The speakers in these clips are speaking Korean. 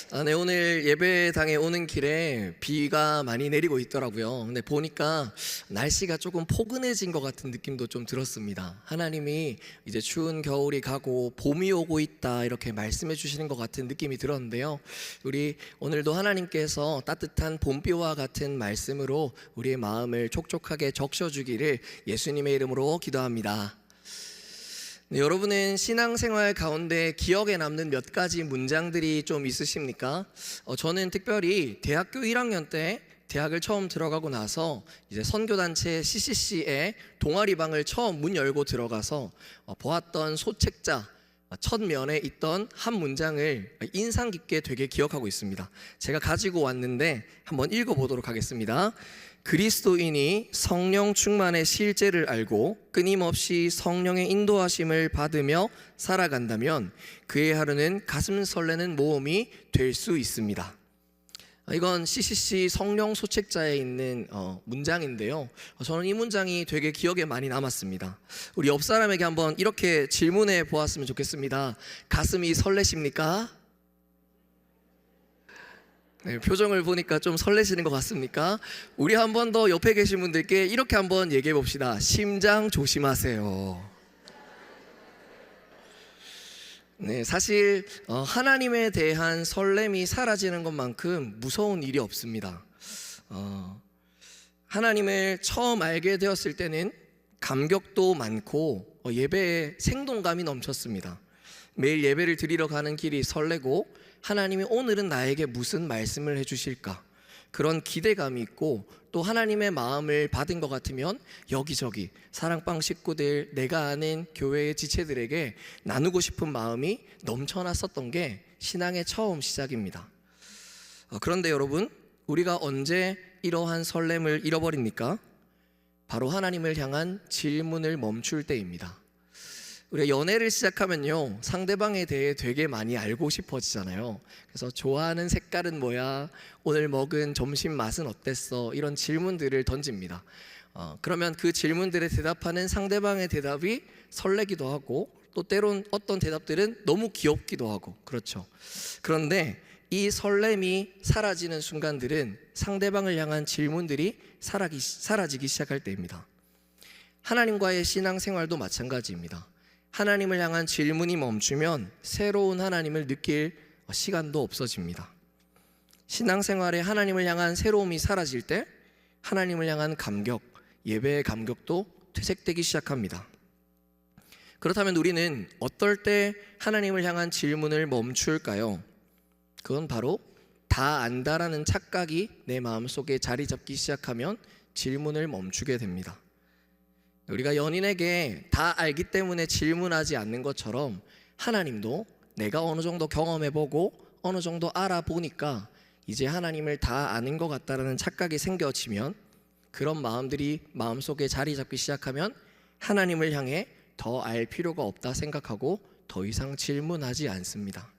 네, 오늘 예배당에 오는 길에 비가 많이 내리고 있더라고요. 근데 보니까 날씨가 조금 포근해진 것 같은 느낌도 좀 들었습니다. 하나님이 이제 추운 겨울이 가고 봄이 오고 있다 이렇게 말씀해 주시는 것 같은 느낌이 들었는데요. 우리 오늘도 하나님께서 따뜻한 봄비와 같은 말씀으로 우리의 마음을 촉촉하게 적셔주기를 예수님의 이름으로 기도합니다. 네, 여러분은 신앙생활 가운데 기억에 남는 몇 가지 문장들이 좀 있으십니까? 저는 특별히 대학교 1학년 때 대학을 처음 들어가고 나서 이제 선교단체 CCC에 동아리방을 처음 문 열고 들어가서 보았던 소책자 첫 면에 있던 한 문장을 인상 깊게 되게 기억하고 있습니다. 제가 가지고 왔는데 한번 읽어보도록 하겠습니다. 그리스도인이 성령 충만의 실제를 알고 끊임없이 성령의 인도하심을 받으며 살아간다면 그의 하루는 가슴 설레는 모험이 될 수 있습니다. 이건 CCC 성령 소책자에 있는 문장인데요. 저는 이 문장이 되게 기억에 많이 남았습니다. 우리 옆 사람에게 한번 이렇게 질문해 보았으면 좋겠습니다. 가슴이 설레십니까? 네, 표정을 보니까 좀 설레시는 것 같습니까? 우리 한 번 더 옆에 계신 분들께 이렇게 한번 얘기해 봅시다. 심장 조심하세요. 네, 사실 하나님에 대한 설렘이 사라지는 것만큼 무서운 일이 없습니다. 하나님을 처음 알게 되었을 때는 감격도 많고 예배에 생동감이 넘쳤습니다. 매일 예배를 드리러 가는 길이 설레고 하나님이 오늘은 나에게 무슨 말씀을 해주실까 그런 기대감이 있고 또 하나님의 마음을 받은 것 같으면 여기저기 사랑방 식구들 내가 아는 교회의 지체들에게 나누고 싶은 마음이 넘쳐났었던 게 신앙의 처음 시작입니다. 그런데 여러분, 우리가 언제 이러한 설렘을 잃어버립니까? 바로 하나님을 향한 질문을 멈출 때입니다. 우리가 연애를 시작하면요, 상대방에 대해 되게 많이 알고 싶어지잖아요. 그래서 좋아하는 색깔은 뭐야? 오늘 먹은 점심 맛은 어땠어? 이런 질문들을 던집니다. 그러면 그 질문들에 대답하는 상대방의 대답이 설레기도 하고 또 때론 어떤 대답들은 너무 귀엽기도 하고 그렇죠. 그런데 이 설렘이 사라지는 순간들은 상대방을 향한 질문들이 사라지기 시작할 때입니다. 하나님과의 신앙생활도 마찬가지입니다. 하나님을 향한 질문이 멈추면 새로운 하나님을 느낄 시간도 없어집니다. 신앙생활에 하나님을 향한 새로움이 사라질 때 하나님을 향한 감격, 예배의 감격도 퇴색되기 시작합니다. 그렇다면 우리는 어떨 때 하나님을 향한 질문을 멈출까요? 그건 바로 다 안다라는 착각이 내 마음속에 자리 잡기 시작하면 질문을 멈추게 됩니다. 우리가 연인에게 다 알기 때문에 질문하지 않는 것처럼 하나님도 내가 어느 정도 경험해보고 어느 정도 알아보니까 이제 하나님을 다 아는 것 같다라는 착각이 생겨지면 그런 마음들이 마음속에 자리 잡기 시작하면 하나님을 향해 더 알 필요가 없다 생각하고 더 이상 질문하지 않습니다.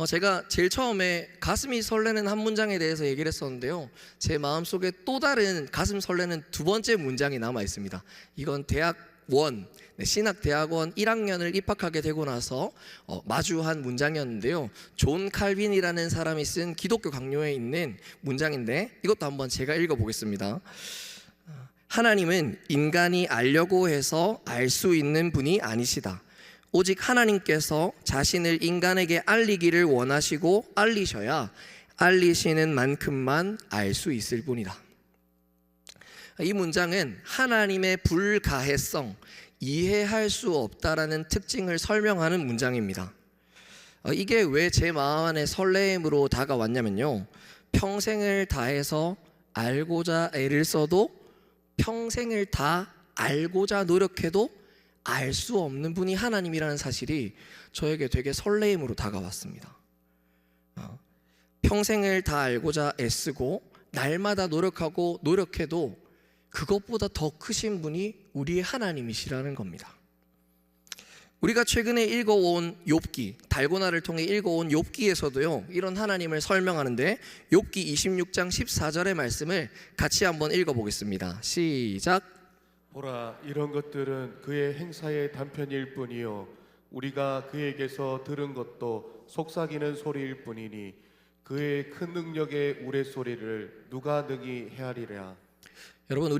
제가 제일 처음에 가슴이 설레는 한 문장에 대해서 얘기를 했었는데요, 제 마음속에 또 다른 가슴 설레는 두 번째 문장이 남아 있습니다. 이건 대학원, 신학대학원 1학년을 입학하게 되고 나서 마주한 문장이었는데요, 존 칼빈이라는 사람이 쓴 기독교 강요에 있는 문장인데 이것도 한번 제가 읽어보겠습니다. 하나님은 인간이 알려고 해서 알 수 있는 분이 아니시다. 오직 하나님께서 자신을 인간에게 알리기를 원하시고 알리셔야 알리시는 만큼만 알 수 있을 뿐이다. 이 문장은 하나님의 불가해성, 이해할 수 없다라는 특징을 설명하는 문장입니다. 이게 왜 제 마음 안에 설레임으로 다가왔냐면요, 평생을 다해서 알고자 애를 써도 평생을 다 알고자 노력해도 알 수 없는 분이 하나님이라는 사실이 저에게 되게 설레임으로 다가왔습니다. 평생을 다 알고자 애쓰고 날마다 노력하고 노력해도 그것보다 더 크신 분이 우리의 하나님이시라는 겁니다. 우리가 최근에 읽어온 욥기, 달고나를 통해 읽어온 욥기에서도요, 이런 하나님을 설명하는데 욥기 26장 14절의 말씀을 같이 한번 읽어보겠습니다. 시작. 보라, 이런 것들은 그의 행사의 단편일 뿐이요 우리가 그에게서 들은 것도 속삭이는 소리일 뿐이니 그의 큰 능력의 우레소리를 누가 능히 헤아리랴. 여러분,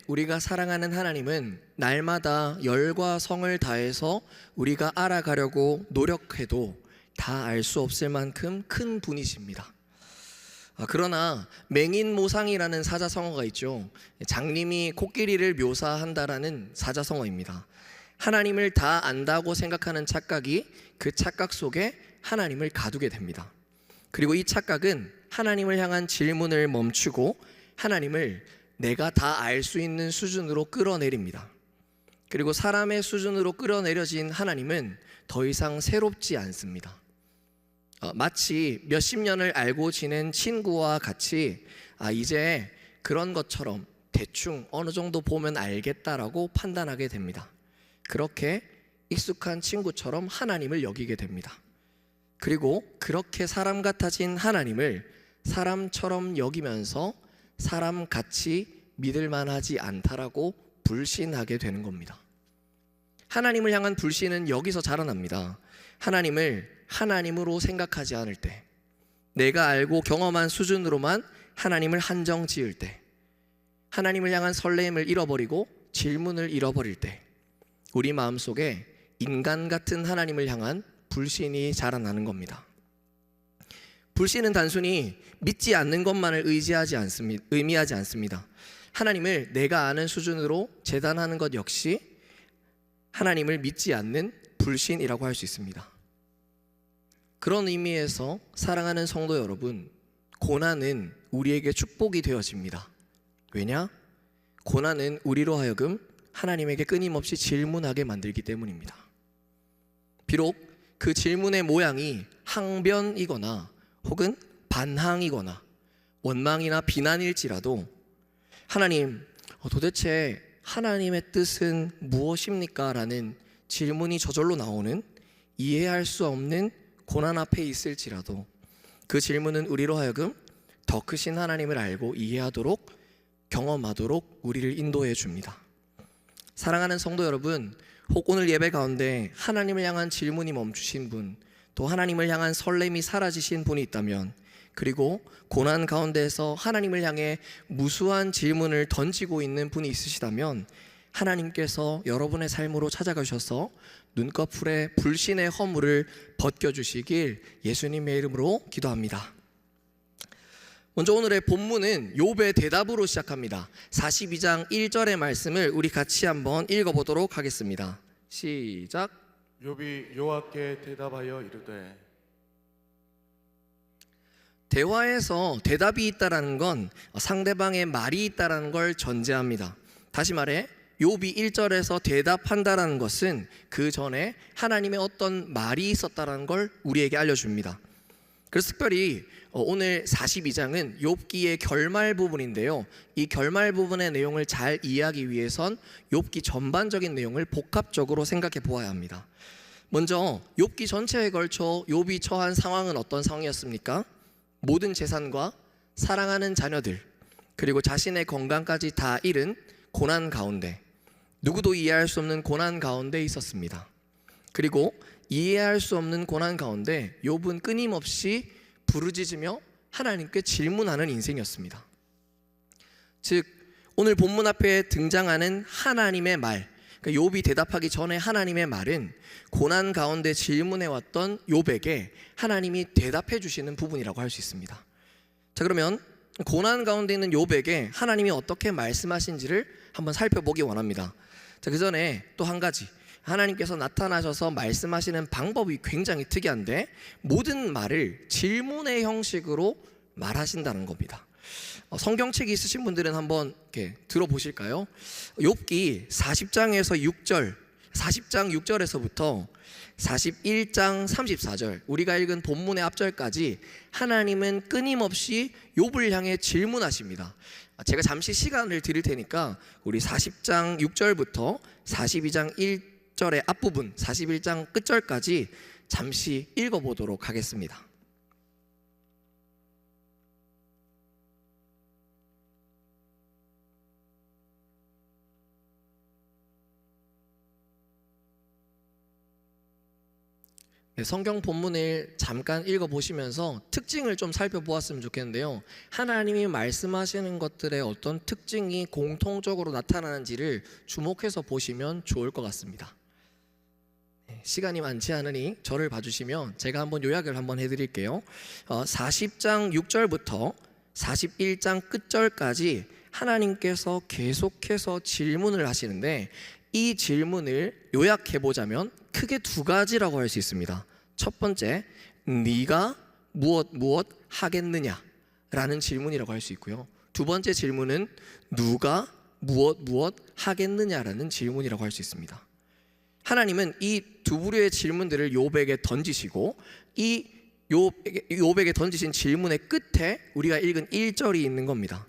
우리가 사랑하는 하나님은 날마다 열과 성을 다해서 우리가 알아가려고 노력해도 다 알 수 없을 만큼 큰 분이십니다. 그러나 맹인모상이라는 사자성어가 있죠. 장님이 코끼리를 묘사한다라는 사자성어입니다. 하나님을 다 안다고 생각하는 착각이 그 착각 속에 하나님을 가두게 됩니다. 그리고 이 착각은 하나님을 향한 질문을 멈추고 하나님을 내가 다 알 수 있는 수준으로 끌어내립니다. 그리고 사람의 수준으로 끌어내려진 하나님은 더 이상 새롭지 않습니다. 마치 몇십 년을 알고 지낸 친구와 같이 이제 그런 것처럼 대충 어느 정도 보면 알겠다라고 판단하게 됩니다. 그렇게 익숙한 친구처럼 하나님을 여기게 됩니다. 그리고 그렇게 사람 같아진 하나님을 사람처럼 여기면서 사람같이 믿을 만하지 않다라고 불신하게 되는 겁니다. 하나님을 향한 불신은 여기서 자라납니다. 하나님을 하나님으로 생각하지 않을 때, 내가 알고 경험한 수준으로만 하나님을 한정 지을 때, 하나님을 향한 설렘을 잃어버리고 질문을 잃어버릴 때, 우리 마음속에 인간 같은 하나님을 향한 불신이 자라나는 겁니다. 불신은 단순히 믿지 않는 것만을 의미하지 않습니다. 하나님을 내가 아는 수준으로 재단하는 것 역시 하나님을 믿지 않는 불신이라고 할 수 있습니다. 그런 의미에서 사랑하는 성도 여러분, 고난은 우리에게 축복이 되어집니다. 왜냐? 고난은 우리로 하여금 하나님에게 끊임없이 질문하게 만들기 때문입니다. 비록 그 질문의 모양이 항변이거나 혹은 반항이거나 원망이나 비난일지라도 하나님, 도대체 하나님의 뜻은 무엇입니까? 라는 질문이 저절로 나오는 이해할 수 없는 고난 앞에 있을지라도 그 질문은 우리로 하여금 더 크신 하나님을 알고 이해하도록 경험하도록 우리를 인도해 줍니다. 사랑하는 성도 여러분, 혹 오늘 예배 가운데 하나님을 향한 질문이 멈추신 분, 또 하나님을 향한 설렘이 사라지신 분이 있다면, 그리고 고난 가운데에서 하나님을 향해 무수한 질문을 던지고 있는 분이 있으시다면 하나님께서 여러분의 삶으로 찾아가셔서 눈꺼풀에 불신의 허물을 벗겨주시길 예수님의 이름으로 기도합니다. 먼저 오늘의 본문은 욥의 대답으로 시작합니다. 42장 1절의 말씀을 우리 같이 한번 읽어보도록 하겠습니다. 시작. 욥이 여호와께 대답하여 이르되. 대화에서 대답이 있다라는 건 상대방의 말이 있다라는 걸 전제합니다. 다시 말해 욥이 1절에서 대답한다라는 것은 그 전에 하나님의 어떤 말이 있었다라는 걸 우리에게 알려줍니다. 그래서 특별히 오늘 42장은 욥기의 결말 부분인데요, 이 결말 부분의 내용을 잘 이해하기 위해선 욥기 전반적인 내용을 복합적으로 생각해 보아야 합니다. 먼저 욥기 전체에 걸쳐 욥이 처한 상황은 어떤 상황이었습니까? 모든 재산과 사랑하는 자녀들, 그리고 자신의 건강까지 다 잃은 고난 가운데, 누구도 이해할 수 없는 고난 가운데 있었습니다. 그리고 이해할 수 없는 고난 가운데 욥은 끊임없이 부르짖으며 하나님께 질문하는 인생이었습니다. 즉 오늘 본문 앞에 등장하는 하나님의 말, 그러니까 욥이 대답하기 전에 하나님의 말은 고난 가운데 질문해왔던 욥에게 하나님이 대답해 주시는 부분이라고 할 수 있습니다. 자, 그러면 고난 가운데 있는 욥에게 하나님이 어떻게 말씀하신지를 한번 살펴보기 원합니다. 자, 그 전에 또 한 가지, 하나님께서 나타나셔서 말씀하시는 방법이 굉장히 특이한데 모든 말을 질문의 형식으로 말하신다는 겁니다. 성경책이 있으신 분들은 한번 이렇게 들어보실까요? 욥기 40장에서 6절, 40장 6절에서부터 41장 34절, 우리가 읽은 본문의 앞절까지 하나님은 끊임없이 욥을 향해 질문하십니다. 제가 잠시 시간을 드릴 테니까 우리 40장 6절부터 42장 1절의 앞부분, 41장 끝절까지 잠시 읽어보도록 하겠습니다. 성경 본문을 잠깐 읽어보시면서 특징을 좀 살펴보았으면 좋겠는데요. 하나님이 말씀하시는 것들의 어떤 특징이 공통적으로 나타나는지를 주목해서 보시면 좋을 것 같습니다. 시간이 많지 않으니 저를 봐주시면 제가 한번 요약을 한번 해드릴게요. 40장 6절부터 41장 끝절까지 하나님께서 계속해서 질문을 하시는데, 이 질문을 요약해보자면 크게 두 가지라고 할 수 있습니다. 첫 번째, 네가 무엇 하겠느냐라는 질문이라고 할 수 있고요. 두 번째 질문은 누가 무엇 하겠느냐라는 질문이라고 할 수 있습니다. 하나님은 이 두 부류의 질문들을 욥에게 던지시고, 이 욥에게 던지신 질문의 끝에 우리가 읽은 1절이 있는 겁니다.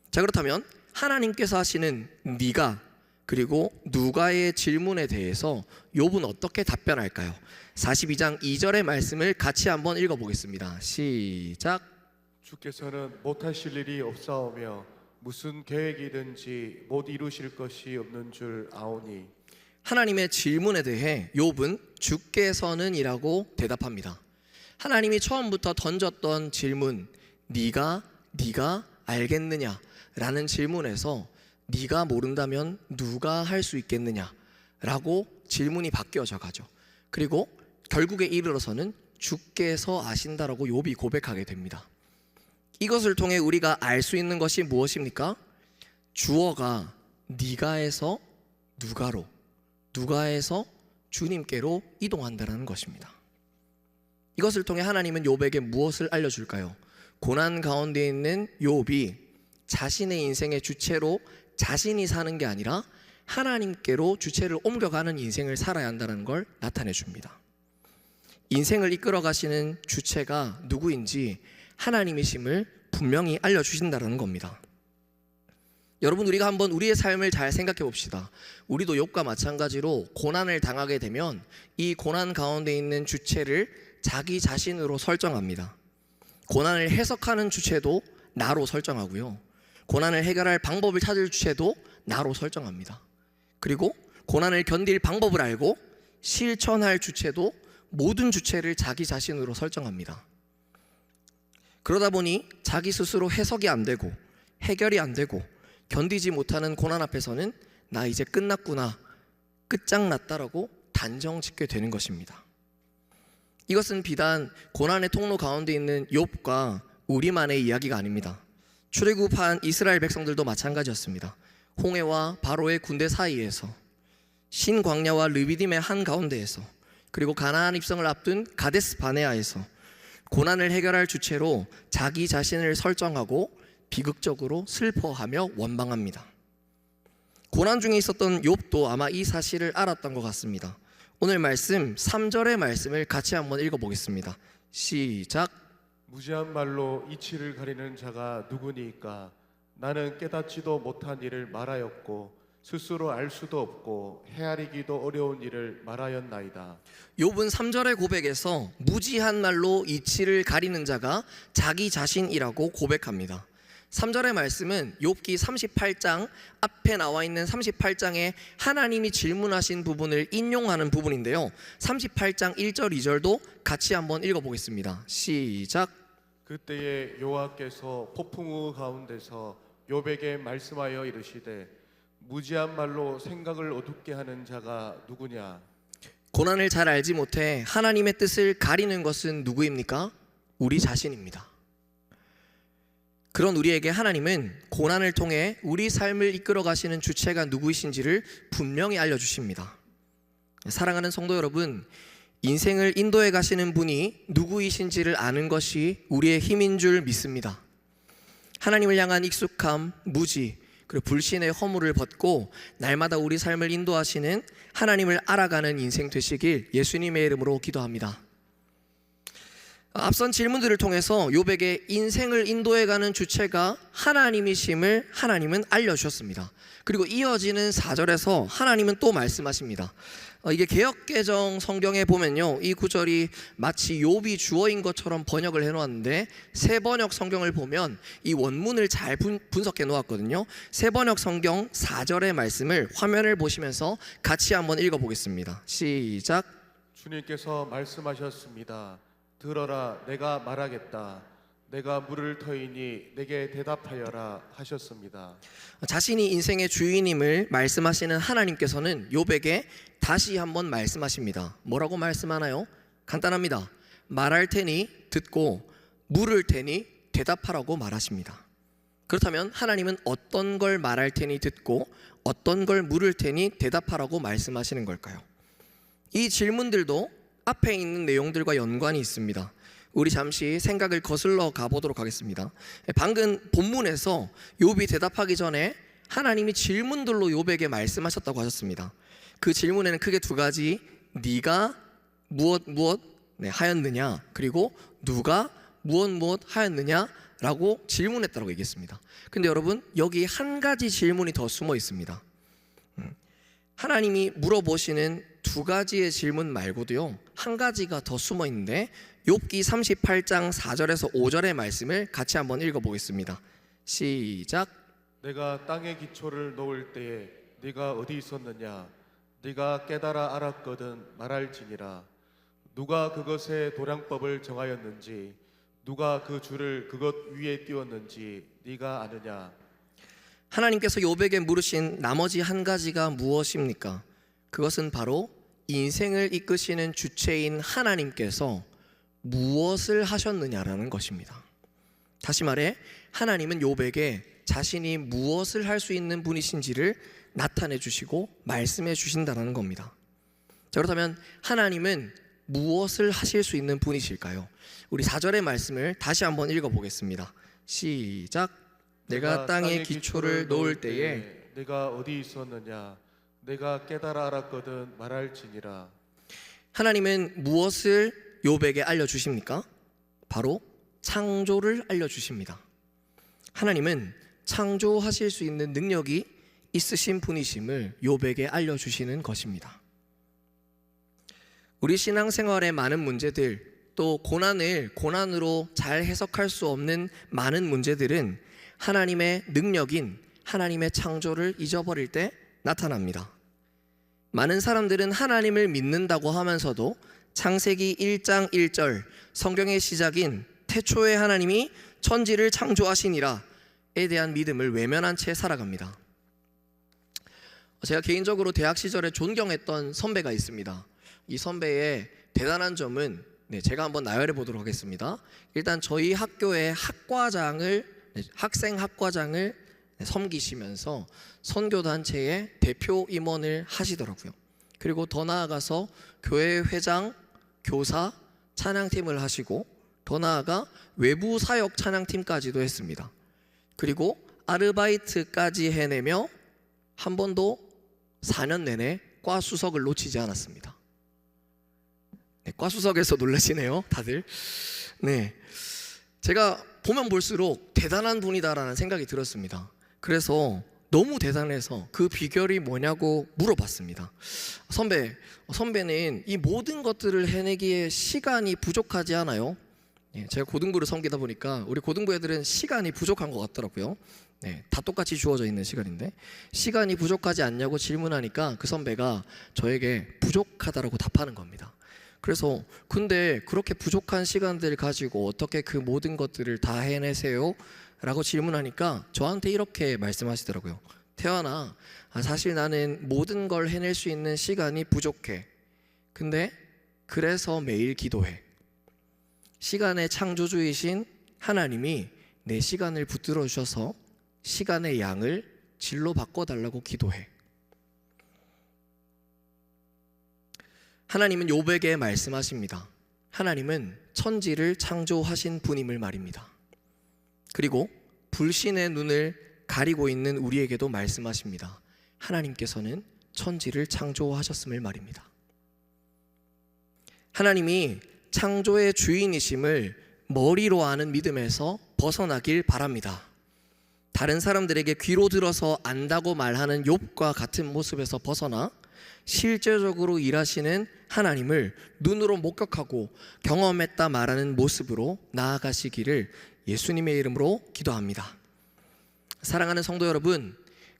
자, 그렇다면 하나님께서 하시는 네가 그리고 누가의 질문에 대해서 욥은 어떻게 답변할까요? 42장 2절의 말씀을 같이 한번 읽어보겠습니다. 시작. 주께서는 못하실 일이 없사오며 무슨 계획이든지 못 이루실 것이 없는 줄 아오니. 하나님의 질문에 대해 욥은 주께서는 이라고 대답합니다. 하나님이 처음부터 던졌던 질문, 네가 알겠느냐 라는 질문에서 네가 모른다면 누가 할 수 있겠느냐 라고 질문이 바뀌어져 가죠. 그리고 결국에 이르러서는 주께서 아신다라고 욥이 고백하게 됩니다. 이것을 통해 우리가 알 수 있는 것이 무엇입니까? 주어가 네가에서 누가로, 누가에서 주님께로 이동한다는 것입니다. 이것을 통해 하나님은 욥에게 무엇을 알려줄까요? 고난 가운데 있는 욥이 자신의 인생의 주체로 자신이 사는 게 아니라 하나님께로 주체를 옮겨가는 인생을 살아야 한다는 걸 나타내 줍니다. 인생을 이끌어 가시는 주체가 누구인지 하나님이심을 분명히 알려주신다는 겁니다. 여러분, 우리가 한번 우리의 삶을 잘 생각해 봅시다. 우리도 욥과 마찬가지로 고난을 당하게 되면 이 고난 가운데 있는 주체를 자기 자신으로 설정합니다. 고난을 해석하는 주체도 나로 설정하고요, 고난을 해결할 방법을 찾을 주체도 나로 설정합니다. 그리고 고난을 견딜 방법을 알고 실천할 주체도 모든 주체를 자기 자신으로 설정합니다. 그러다 보니 자기 스스로 해석이 안 되고 해결이 안 되고 견디지 못하는 고난 앞에서는 나 이제 끝났구나, 끝장났다라고 단정 짓게 되는 것입니다. 이것은 비단 고난의 통로 가운데 있는 욥과 우리만의 이야기가 아닙니다. 출애굽한 이스라엘 백성들도 마찬가지였습니다. 홍해와 바로의 군대 사이에서, 신광야와 르비딤의 한가운데에서, 그리고 가나안 입성을 앞둔 가데스 바네아에서 고난을 해결할 주체로 자기 자신을 설정하고 비극적으로 슬퍼하며 원망합니다. 고난 중에 있었던 욥도 아마 이 사실을 알았던 것 같습니다. 오늘 말씀 3절의 말씀을 같이 한번 읽어보겠습니다. 시작. 무지한 말로 이치를 가리는 자가 누구니까? 나는 깨닫지도 못한 일을 말하였고 스스로 알 수도 없고 헤아리기도 어려운 일을 말하였나이다. 욥은 3절의 고백에서 무지한 말로 이치를 가리는 자가 자기 자신이라고 고백합니다. 3절의 말씀은 욥기 38장 앞에 나와 있는 38장에 하나님이 질문하신 부분을 인용하는 부분인데요, 38장 1절 2절도 같이 한번 읽어보겠습니다. 시작. 그때에 여호와께서 폭풍우 가운데서 욥에게 말씀하여 이르시되 무지한 말로 생각을 어둡게 하는 자가 누구냐? 고난을 잘 알지 못해 하나님의 뜻을 가리는 것은 누구입니까? 우리 자신입니다. 그런 우리에게 하나님은 고난을 통해 우리 삶을 이끌어 가시는 주체가 누구이신지를 분명히 알려주십니다. 사랑하는 성도 여러분, 인생을 인도해 가시는 분이 누구이신지를 아는 것이 우리의 힘인 줄 믿습니다. 하나님을 향한 익숙함, 무지, 그리고 불신의 허물을 벗고 날마다 우리 삶을 인도하시는 하나님을 알아가는 인생 되시길 예수님의 이름으로 기도합니다. 앞선 질문들을 통해서 욥에게 인생을 인도해가는 주체가 하나님이심을 하나님은 알려주셨습니다. 그리고 이어지는 4절에서 하나님은 또 말씀하십니다. 이게 개역개정 성경에 보면요, 이 구절이 마치 욥이 주어인 것처럼 번역을 해놓았는데 새번역 성경을 보면 이 원문을 잘 분석해 놓았거든요. 새번역 성경 4절의 말씀을 화면을 보시면서 같이 한번 읽어보겠습니다. 시작. 주님께서 말씀하셨습니다. 들어라, 내가 말하겠다. 내가 물을 터이니 내게 대답하여라 하셨습니다. 자신이 인생의 주인임을 말씀하시는 하나님께서는 욥에게 다시 한번 말씀하십니다. 뭐라고 말씀하나요? 간단합니다. 말할 테니 듣고 물을 테니 대답하라고 말하십니다. 그렇다면 하나님은 어떤 걸 말할 테니 듣고 어떤 걸 물을 테니 대답하라고 말씀하시는 걸까요? 이 질문들도 앞에 있는 내용들과 연관이 있습니다. 우리 잠시 생각을 거슬러 가보도록 하겠습니다. 방금 본문에서 욥이 대답하기 전에 하나님이 질문들로 욥에게 말씀하셨다고 하셨습니다. 그 질문에는 크게 두 가지, 네가 무엇 하였느냐, 그리고 누가 무엇 하였느냐라고 질문했다고 얘기했습니다. 근데 여러분, 여기 한 가지 질문이 더 숨어 있습니다. 하나님이 물어보시는 두 가지의 질문 말고도요, 한 가지가 더 숨어 있는데 욥기 38장 4절에서 5절의 말씀을 같이 한번 읽어보겠습니다. 시작. 내가 땅에 기초를 놓을 때에 네가 어디 있었느냐? 네가 깨달아 알았거든 말할지니라. 누가 그것의 도량법을 정하였는지, 누가 그 줄을 그것 위에 띄웠는지 네가 아느냐? 하나님께서 욥에게 물으신 나머지 한 가지가 무엇입니까? 그것은 바로 인생을 이끄시는 주체인 하나님께서 무엇을 하셨느냐라는 것입니다. 다시 말해, 하나님은 욥에게 자신이 무엇을 할 수 있는 분이신지를 나타내 주시고 말씀해 주신다는 겁니다. 자, 그렇다면 하나님은 무엇을 하실 수 있는 분이실까요? 우리 4절의 말씀을 다시 한번 읽어보겠습니다. 시작. 내가 땅에 기초를 놓을 때에 네가 어디 있었느냐? 내가 깨달아 알았거든 말할지니라. 하나님은 무엇을 욥에게 알려주십니까? 바로 창조를 알려주십니다. 하나님은 창조하실 수 있는 능력이 있으신 분이심을 욥에게 알려주시는 것입니다. 우리 신앙생활의 많은 문제들, 또 고난을 고난으로 잘 해석할 수 없는 많은 문제들은 하나님의 능력인 하나님의 창조를 잊어버릴 때 나타납니다. 많은 사람들은 하나님을 믿는다고 하면서도 창세기 1장 1절 성경의 시작인 태초에 하나님이 천지를 창조하시니라에 대한 믿음을 외면한 채 살아갑니다. 제가 개인적으로 대학 시절에 존경했던 선배가 있습니다. 이 선배의 대단한 점은 제가 한번 나열해 보도록 하겠습니다. 일단 저희 학교의 학생 학과장을 섬기시면서 선교단체의 대표 임원을 하시더라고요. 그리고 더 나아가서 교회 회장, 교사, 찬양팀을 하시고 더 나아가 외부 사역 찬양팀까지도 했습니다. 그리고 아르바이트까지 해내며 한 번도 4년 내내 과 수석을 놓치지 않았습니다. 과 수석에서 놀라시네요, 다들. 제가 보면 볼수록 대단한 분이다라는 생각이 들었습니다. 그래서 너무 대단해서 그 비결이 뭐냐고 물어봤습니다. 선배는 이 모든 것들을 해내기에 시간이 부족하지 않아요? 제가 고등부를 섬기다 보니까 우리 고등부 애들은 시간이 부족한 것 같더라고요. 다 똑같이 주어져 있는 시간인데 시간이 부족하지 않냐고 질문하니까 그 선배가 저에게 부족하다라고 답하는 겁니다. 그래서 근데 그렇게 부족한 시간들 가지고 어떻게 그 모든 것들을 다 해내세요? 라고 질문하니까 저한테 이렇게 말씀하시더라고요. 태환아, 사실 나는 모든 걸 해낼 수 있는 시간이 부족해. 근데 그래서 매일 기도해. 시간의 창조주이신 하나님이 내 시간을 붙들어 주셔서 시간의 양을 질로 바꿔달라고 기도해. 하나님은 욥에게 말씀하십니다. 하나님은 천지를 창조하신 분임을 말입니다. 그리고 불신의 눈을 가리고 있는 우리에게도 말씀하십니다. 하나님께서는 천지를 창조하셨음을 말입니다. 하나님이 창조의 주인이심을 머리로 아는 믿음에서 벗어나길 바랍니다. 다른 사람들에게 귀로 들어서 안다고 말하는 욥과 같은 모습에서 벗어나 실제적으로 일하시는 하나님을 눈으로 목격하고 경험했다 말하는 모습으로 나아가시기를 예수님의 이름으로 기도합니다. 사랑하는 성도 여러분,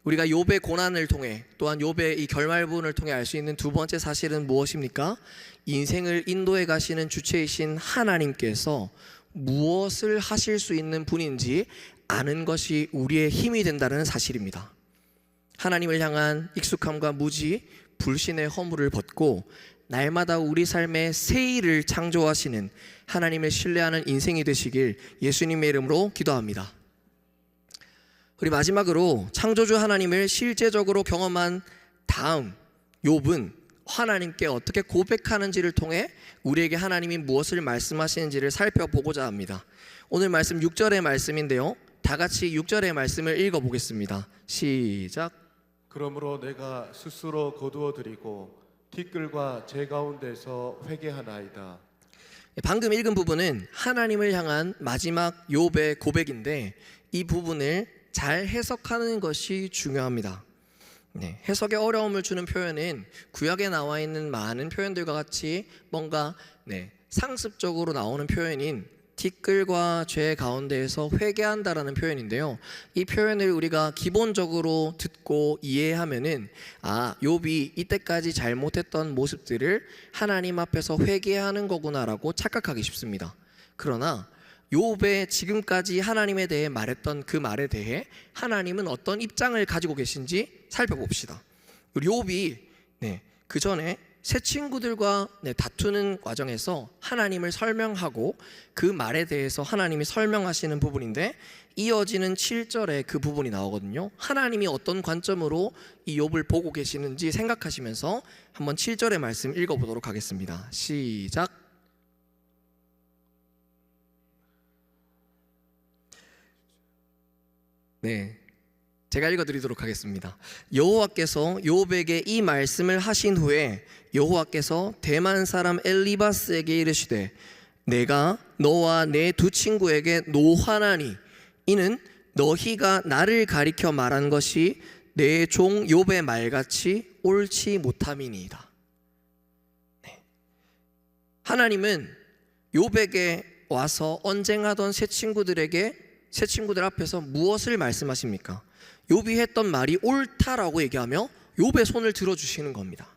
우리가 욥의 고난을 통해 또한 욥의 이 결말부분을 통해 알 수 있는 두 번째 사실은 무엇입니까? 인생을 인도해 가시는 주체이신 하나님께서 무엇을 하실 수 있는 분인지 아는 것이 우리의 힘이 된다는 사실입니다. 하나님을 향한 익숙함과 무지, 불신의 허물을 벗고 날마다 우리 삶에 새 일을 창조하시는 하나님을 신뢰하는 인생이 되시길 예수님의 이름으로 기도합니다. 우리 마지막으로 창조주 하나님을 실제적으로 경험한 다음 욥은 하나님께 어떻게 고백하는지를 통해 우리에게 하나님이 무엇을 말씀하시는지를 살펴보고자 합니다. 오늘 말씀 6절의 말씀인데요, 다 같이 6절의 말씀을 읽어보겠습니다. 시작. 그러므로 내가 스스로 거두어 드리고 티끌과 제 가운데서 회개하나이다. 방금 읽은 부분은 하나님을 향한 마지막 욥의 고백인데 이 부분을 잘 해석하는 것이 중요합니다. 해석에 어려움을 주는 표현은 구약에 나와 있는 많은 표현들과 같이 뭔가 상습적으로 나오는 표현인 티끌과 죄 가운데에서 회개한다라는 표현인데요, 이 표현을 우리가 기본적으로 듣고 이해하면은 욥이 이때까지 잘못했던 모습들을 하나님 앞에서 회개하는 거구나라고 착각하기 쉽습니다. 그러나 욥의 지금까지 하나님에 대해 말했던 그 말에 대해 하나님은 어떤 입장을 가지고 계신지 살펴봅시다. 우리 욥이 그 전에 새 친구들과 다투는 과정에서 하나님을 설명하고 그 말에 대해서 하나님이 설명하시는 부분인데, 이어지는 7절에 그 부분이 나오거든요. 하나님이 어떤 관점으로 이 욥을 보고 계시는지 생각하시면서 한번 7절의 말씀 읽어보도록 하겠습니다. 시작. 제가 읽어드리도록 하겠습니다. 여호와께서 욥에게 이 말씀을 하신 후에 여호와께서 대만 사람 엘리바스에게 이르시되 내가 너와 내 두 친구에게 노하나니 이는 너희가 나를 가리켜 말한 것이 내 종 욥의 말같이 옳지 못함이니이다. 하나님은 욥에게 와서 언쟁하던 새 친구들 앞에서 무엇을 말씀하십니까? 욥이 했던 말이 옳다라고 얘기하며 욥의 손을 들어주시는 겁니다.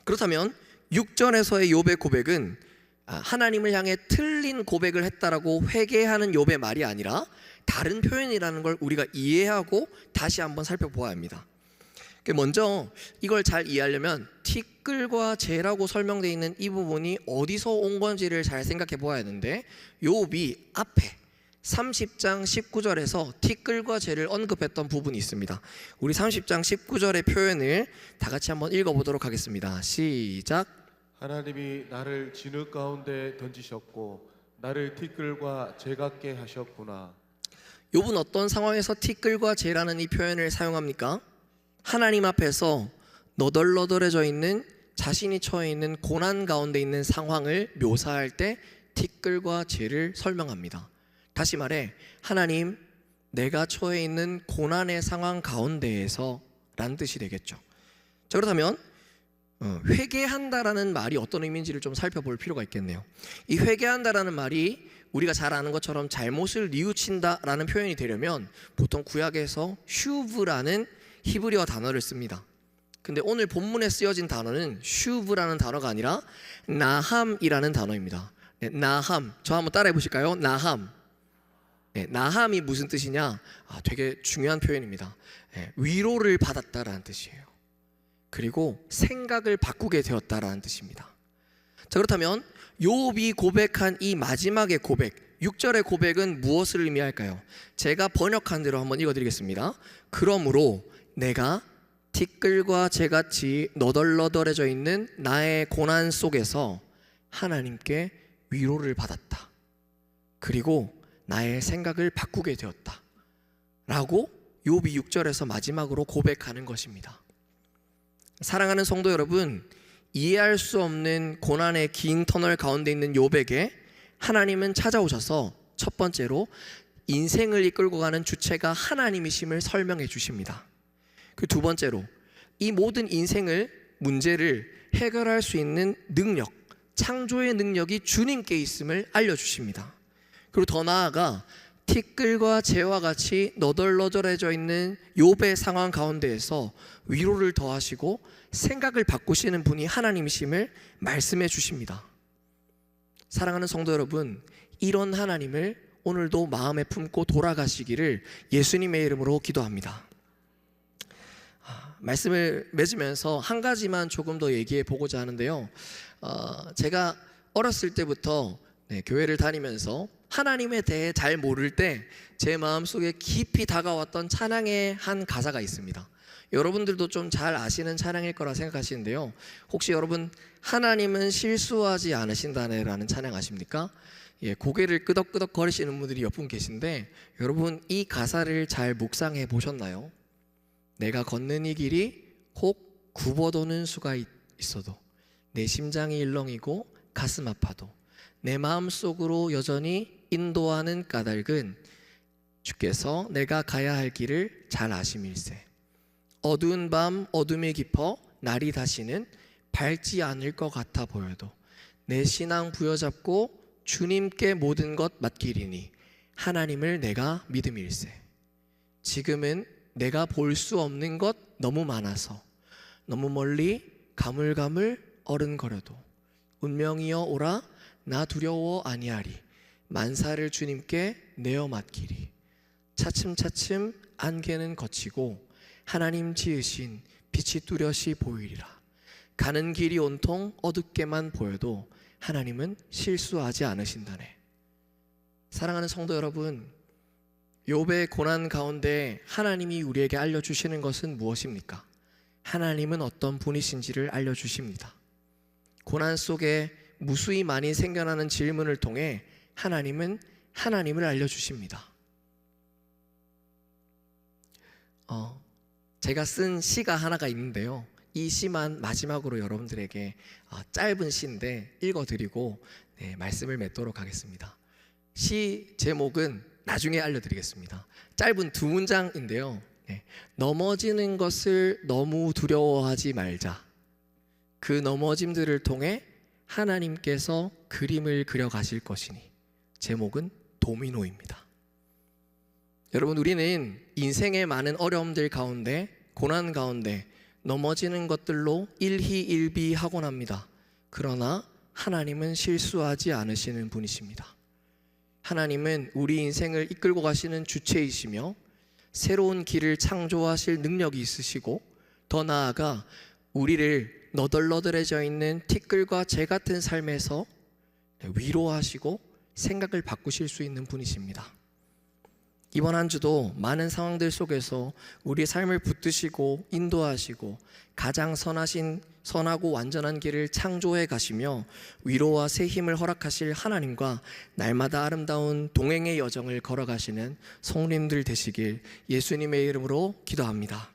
그렇다면 6절에서의 욥의 고백은 하나님을 향해 틀린 고백을 했다라고 회개하는 욥의 말이 아니라 다른 표현이라는 걸 우리가 이해하고 다시 한번 살펴보아야 합니다. 먼저 이걸 잘 이해하려면 티끌과 재라고 설명되어 있는 이 부분이 어디서 온 건지를 잘 생각해 보아야 하는데, 욥이 앞에 30장 19절에서 티끌과 재를 언급했던 부분이 있습니다. 우리 30장 19절의 표현을 다 같이 한번 읽어보도록 하겠습니다. 시작. 하나님이 나를 진흙 가운데 던지셨고 나를 티끌과 재 같게 하셨구나. 욥은 어떤 상황에서 티끌과 재라는 이 표현을 사용합니까? 하나님 앞에서 너덜너덜해져 있는, 자신이 처해 있는 고난 가운데 있는 상황을 묘사할 때 티끌과 재를 설명합니다. 다시 말해, 하나님, 내가 처해 있는 고난의 상황 가운데에서 라는 뜻이 되겠죠. 자, 그렇다면 회개한다라는 말이 어떤 의미인지를 좀 살펴볼 필요가 있겠네요. 이 회개한다라는 말이 우리가 잘 아는 것처럼 잘못을 뉘우친다라는 표현이 되려면 보통 구약에서 슈브라는 히브리어 단어를 씁니다. 근데 오늘 본문에 쓰여진 단어는 슈브라는 단어가 아니라 나함이라는 단어입니다. 나함, 저 한번 따라해 보실까요? 나함. 나함이 무슨 뜻이냐? 되게 중요한 표현입니다. 위로를 받았다라는 뜻이에요. 그리고 생각을 바꾸게 되었다라는 뜻입니다. 자, 그렇다면 욥이 고백한 이 마지막의 고백, 6절의 고백은 무엇을 의미할까요? 제가 번역한 대로 한번 읽어드리겠습니다. 그러므로 내가 티끌과 재같이 너덜너덜해져 있는 나의 고난 속에서 하나님께 위로를 받았다. 그리고 나의 생각을 바꾸게 되었다 라고 욥이 6절에서 마지막으로 고백하는 것입니다. 사랑하는 성도 여러분, 이해할 수 없는 고난의 긴 터널 가운데 있는 욥에게 하나님은 찾아오셔서 첫 번째로 인생을 이끌고 가는 주체가 하나님이심을 설명해 주십니다. 그 두 번째로 이 모든 문제를 해결할 수 있는 능력, 창조의 능력이 주님께 있음을 알려주십니다. 그리고 더 나아가 티끌과 재와 같이 너덜너덜해져 있는 욥의 상황 가운데에서 위로를 더하시고 생각을 바꾸시는 분이 하나님이심을 말씀해 주십니다. 사랑하는 성도 여러분, 이런 하나님을 오늘도 마음에 품고 돌아가시기를 예수님의 이름으로 기도합니다. 말씀을 맺으면서 한 가지만 조금 더 얘기해 보고자 하는데요. 제가 어렸을 때부터 교회를 다니면서 하나님에 대해 잘 모를 때 제 마음속에 깊이 다가왔던 찬양의 한 가사가 있습니다. 여러분들도 좀 잘 아시는 찬양일 거라 생각하시는데요. 혹시 여러분 하나님은 실수하지 않으신다네라는 찬양 아십니까? 고개를 끄덕끄덕 거리시는 분들이 몇 분 계신데 여러분 이 가사를 잘 묵상해 보셨나요? 내가 걷는 이 길이 혹 굽어도는 수가 있어도 내 심장이 일렁이고 가슴 아파도 내 마음속으로 여전히 인도하는 까닭은 주께서 내가 가야 할 길을 잘 아심일세. 어두운 밤 어둠이 깊어 날이 다시는 밝지 않을 것 같아 보여도 내 신앙 부여잡고 주님께 모든 것 맡기리니 하나님을 내가 믿음일세. 지금은 내가 볼 수 없는 것 너무 많아서 너무 멀리 가물가물 어른거려도 운명이여 오라 나 두려워 아니하리 만사를 주님께 내어 맡기리. 차츰차츰 안개는 거치고 하나님 지으신 빛이 뚜렷이 보이리라. 가는 길이 온통 어둡게만 보여도 하나님은 실수하지 않으신다네. 사랑하는 성도 여러분, 욥의 고난 가운데 하나님이 우리에게 알려주시는 것은 무엇입니까? 하나님은 어떤 분이신지를 알려주십니다. 고난 속에 무수히 많이 생겨나는 질문을 통해 하나님은 하나님을 알려주십니다. 제가 쓴 시가 하나가 있는데요. 이 시만 마지막으로 여러분들에게 짧은 시인데 읽어드리고 말씀을 맺도록 하겠습니다. 시 제목은 나중에 알려드리겠습니다. 짧은 두 문장인데요. 넘어지는 것을 너무 두려워하지 말자. 그 넘어짐들을 통해 하나님께서 그림을 그려가실 것이니. 제목은 도미노입니다. 여러분, 우리는 인생의 많은 어려움들 가운데, 고난 가운데 넘어지는 것들로 일희일비하곤 합니다. 그러나 하나님은 실수하지 않으시는 분이십니다. 하나님은 우리 인생을 이끌고 가시는 주체이시며 새로운 길을 창조하실 능력이 있으시고, 더 나아가 우리를 너덜너덜해져 있는 티끌과 재 같은 삶에서 위로하시고 생각을 바꾸실 수 있는 분이십니다. 이번 한 주도 많은 상황들 속에서 우리의 삶을 붙드시고 인도하시고 가장 선하고 완전한 길을 창조해 가시며 위로와 새 힘을 허락하실 하나님과 날마다 아름다운 동행의 여정을 걸어가시는 성도님들 되시길 예수님의 이름으로 기도합니다.